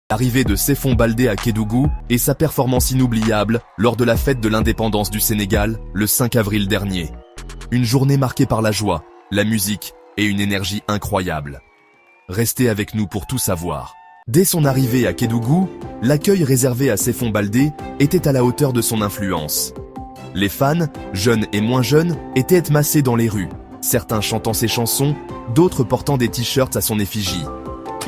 L'arrivée de Sefon Baldé à Kédougou et sa performance inoubliable lors de la fête de l'indépendance du Sénégal, le 5 avril dernier. Une journée marquée par la joie, la musique et une énergie incroyable. Restez avec nous pour tout savoir. Dès son arrivée à Kédougou, l'accueil réservé à Sefon Baldé était à la hauteur de son influence. Les fans, jeunes et moins jeunes, étaient massés dans les rues, certains chantant ses chansons, d'autres portant des t-shirts à son effigie.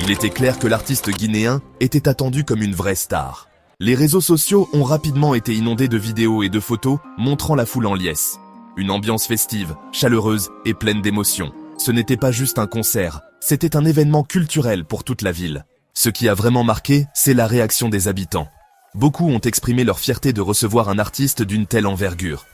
Il était clair que l'artiste guinéen était attendu comme une vraie star. Les réseaux sociaux ont rapidement été inondés de vidéos et de photos montrant la foule en liesse. Une ambiance festive, chaleureuse et pleine d'émotions. Ce n'était pas juste un concert, c'était un événement culturel pour toute la ville. Ce qui a vraiment marqué, c'est la réaction des habitants. Beaucoup ont exprimé leur fierté de recevoir un artiste d'une telle envergure.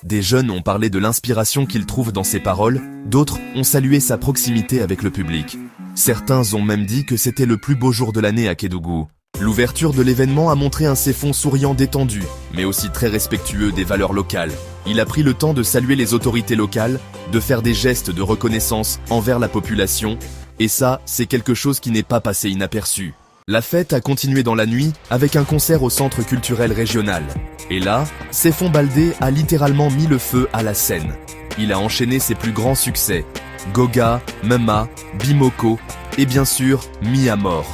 Des jeunes ont parlé de l'inspiration qu'ils trouvent dans ses paroles, d'autres ont salué sa proximité avec le public. Certains ont même dit que c'était le plus beau jour de l'année à Kédougou. L'ouverture de l'événement a montré un Sefon souriant détendu, mais aussi très respectueux des valeurs locales. Il a pris le temps de saluer les autorités locales, de faire des gestes de reconnaissance envers la population, et ça, c'est quelque chose qui n'est pas passé inaperçu. La fête a continué dans la nuit avec un concert au centre culturel régional. Et là, Sefon Baldé a littéralement mis le feu à la scène. Il a enchaîné ses plus grands succès, Goga, Mema, Bimoko et bien sûr, Mi à mort.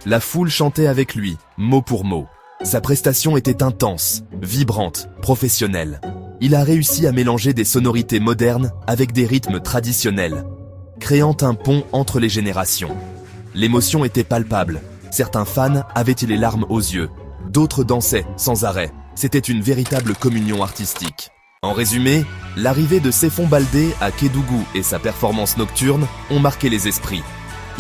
La foule chantait avec lui, mot pour mot. Sa prestation était intense, vibrante, professionnelle. Il a réussi à mélanger des sonorités modernes avec des rythmes traditionnels, créant un pont entre les générations. L'émotion était palpable. Certains fans avaient les larmes aux yeux, d'autres dansaient sans arrêt. C'était une véritable communion artistique. En résumé, l'arrivée de Sefon Baldé à Kédougou et sa performance nocturne ont marqué les esprits.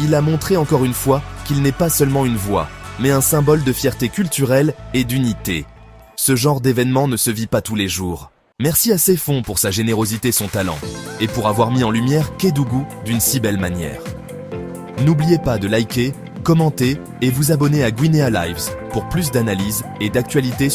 Il a montré encore une fois qu'il n'est pas seulement une voix, mais un symbole de fierté culturelle et d'unité. Ce genre d'événement ne se vit pas tous les jours. Merci à Sefon pour sa générosité et son talent, et pour avoir mis en lumière Kédougou d'une si belle manière. N'oubliez pas de liker, commenter et vous abonner à Guinea Lives pour plus d'analyses et d'actualités.